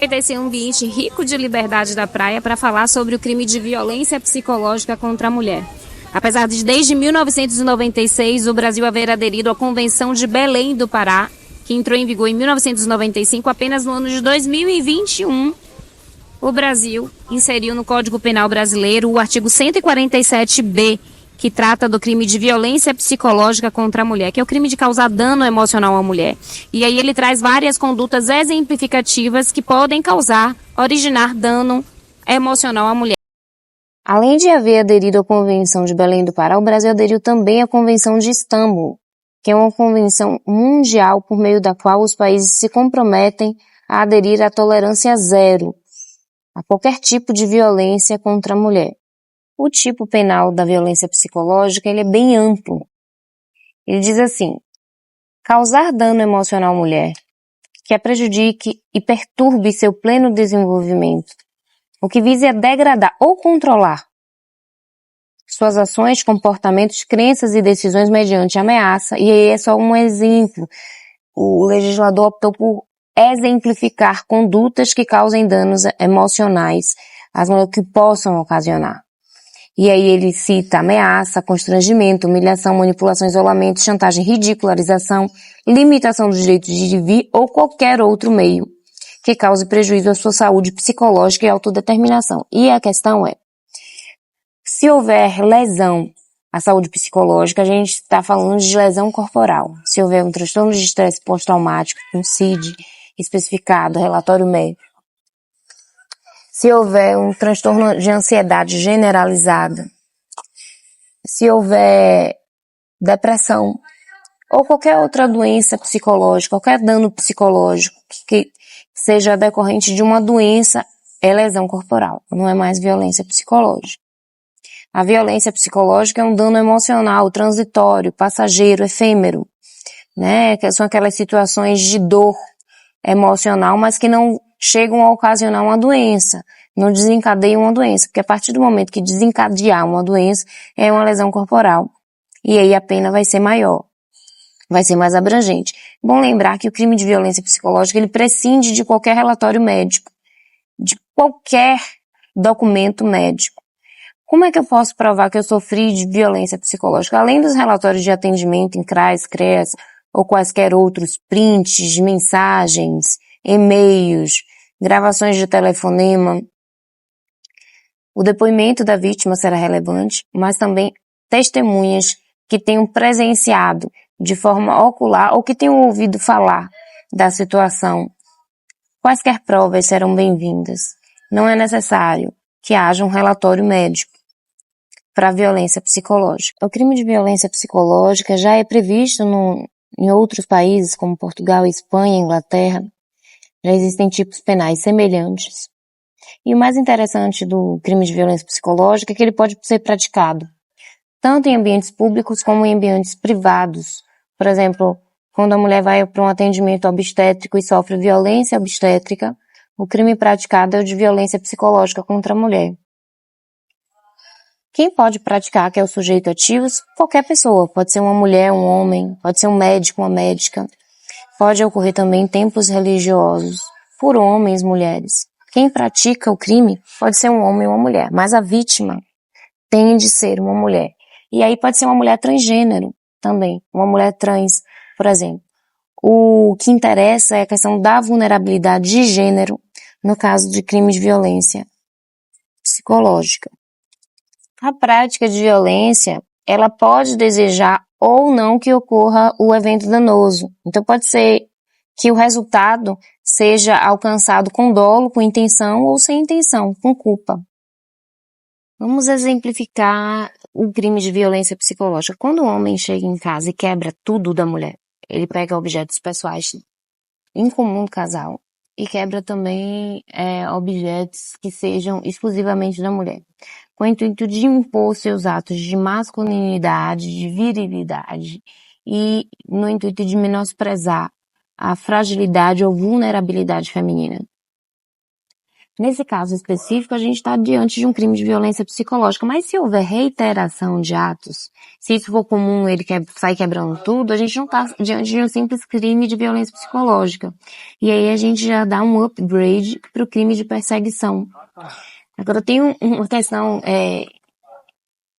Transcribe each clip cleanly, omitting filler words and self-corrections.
aproveitar esse ambiente rico de liberdade da praia para falar sobre o crime de violência psicológica contra a mulher. Apesar de, desde 1996, o Brasil haver aderido à Convenção de Belém do Pará, que entrou em vigor em 1995, apenas no ano de 2021, o Brasil inseriu no Código Penal brasileiro o artigo 147b, que trata do crime de violência psicológica contra a mulher, que é o crime de causar dano emocional à mulher. E aí ele traz várias condutas exemplificativas que podem originar dano emocional à mulher. Além de haver aderido à Convenção de Belém do Pará, o Brasil aderiu também à Convenção de Istambul, que é uma convenção mundial por meio da qual os países se comprometem a aderir à tolerância zero a qualquer tipo de violência contra a mulher. O tipo penal da violência psicológica ele é bem amplo. Ele diz assim: causar dano emocional à mulher que a prejudique e perturbe seu pleno desenvolvimento, o que vise a degradar ou controlar suas ações, comportamentos, crenças e decisões mediante ameaça. E aí é só um exemplo. O legislador optou por exemplificar condutas que causem danos emocionais às mulheres que possam ocasionar. E aí ele cita ameaça, constrangimento, humilhação, manipulação, isolamento, chantagem, ridicularização, limitação dos direitos de vir ou qualquer outro meio que cause prejuízo à sua saúde psicológica e autodeterminação. E a questão é, se houver lesão à saúde psicológica, a gente está falando de lesão corporal. Se houver um transtorno de estresse pós-traumático, um CID especificado, relatório médico, se houver um transtorno de ansiedade generalizada, se houver depressão ou qualquer outra doença psicológica, qualquer dano psicológico que seja decorrente de uma doença, é lesão corporal, não é mais violência psicológica. A violência psicológica é um dano emocional, transitório, passageiro, efêmero, né? Que são aquelas situações de dor emocional, mas que não chegam a ocasionar uma doença, não desencadeiam uma doença, porque a partir do momento que desencadear uma doença, é uma lesão corporal. E aí a pena vai ser maior, vai ser mais abrangente. Bom lembrar que o crime de violência psicológica, ele prescinde de qualquer relatório médico, de qualquer documento médico. Como é que eu posso provar que eu sofri de violência psicológica? Além dos relatórios de atendimento em CRAS, CREAS, ou quaisquer outros prints, mensagens, e-mails, gravações de telefonema, o depoimento da vítima será relevante, mas também testemunhas que tenham presenciado de forma ocular ou que tenham ouvido falar da situação. Quaisquer provas serão bem-vindas. Não é necessário que haja um relatório médico para violência psicológica. O crime de violência psicológica já é previsto em outros países, como Portugal, Espanha, Inglaterra. Já existem tipos penais semelhantes. E o mais interessante do crime de violência psicológica é que ele pode ser praticado tanto em ambientes públicos como em ambientes privados. Por exemplo, quando a mulher vai para um atendimento obstétrico e sofre violência obstétrica, o crime praticado é o de violência psicológica contra a mulher. Quem pode praticar, que é o sujeito ativo? Qualquer pessoa. Pode ser uma mulher, um homem, pode ser um médico, uma médica. Pode ocorrer também em templos religiosos, por homens, mulheres. Quem pratica o crime pode ser um homem ou uma mulher, mas a vítima tem de ser uma mulher. E aí pode ser uma mulher transgênero também, uma mulher trans, por exemplo. O que interessa é a questão da vulnerabilidade de gênero no caso de crime de violência psicológica. A prática de violência, ela pode desejar ou não que ocorra o evento danoso. Então pode ser que o resultado seja alcançado com dolo, com intenção ou sem intenção, com culpa. Vamos exemplificar o crime de violência psicológica. Quando o homem chega em casa e quebra tudo da mulher, ele pega objetos pessoais em comum do casal e quebra também objetos que sejam exclusivamente da mulher, com o intuito de impor seus atos de masculinidade, de virilidade e no intuito de menosprezar a fragilidade ou vulnerabilidade feminina. Nesse caso específico, a gente está diante de um crime de violência psicológica, mas se houver reiteração de atos, se isso for comum, ele sai quebrando tudo, a gente não está diante de um simples crime de violência psicológica. E aí a gente já dá um upgrade para o crime de perseguição. Agora tem uma questão,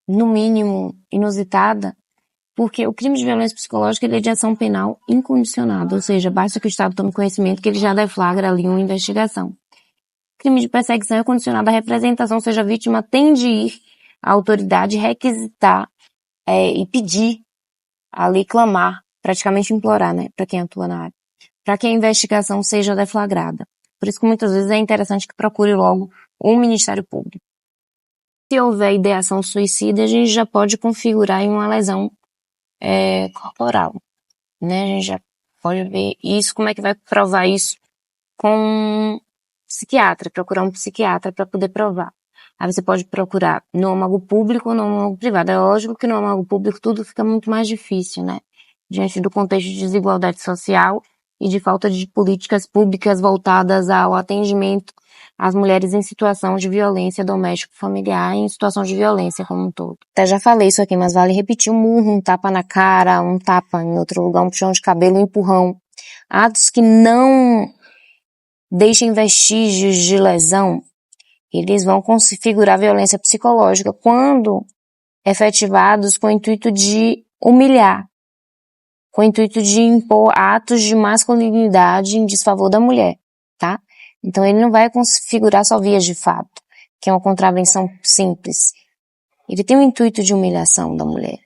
no mínimo, inusitada, porque o crime de violência psicológica ele é de ação penal incondicionada, ou seja, basta que o Estado tome conhecimento que ele já deflagra ali uma investigação. Crime de perseguição é condicionado à representação, ou seja, a vítima tem de ir à autoridade requisitar e pedir, ali clamar, praticamente implorar, né, para quem atua na área, para que a investigação seja deflagrada. Por isso que muitas vezes é interessante que procure logo o Ministério Público. Se houver ideação suicida, a gente já pode configurar em uma lesão corporal, né? A gente já pode ver isso, como é que vai provar isso com psiquiatra, procurar um psiquiatra para poder provar. Aí você pode procurar no âmago público ou no âmago privado. É lógico que no âmago público tudo fica muito mais difícil, né? Diante do contexto de desigualdade social e de falta de políticas públicas voltadas ao atendimento às mulheres em situação de violência doméstico-familiar e em situação de violência como um todo. Até já falei isso aqui, mas vale repetir: um murro, um tapa na cara, um tapa em outro lugar, um puxão de cabelo, um empurrão. Atos que não deixem vestígios de lesão, eles vão configurar violência psicológica quando efetivados com o intuito de humilhar, com o intuito de impor atos de masculinidade em desfavor da mulher, tá? Então ele não vai configurar só vias de fato, que é uma contravenção simples. Ele tem o intuito de humilhação da mulher.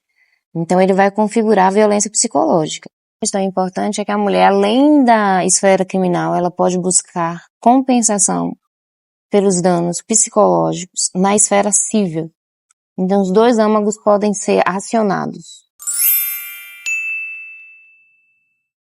Então ele vai configurar a violência psicológica. A questão importante é que a mulher, além da esfera criminal, ela pode buscar compensação pelos danos psicológicos na esfera civil. Então os dois âmagos podem ser acionados.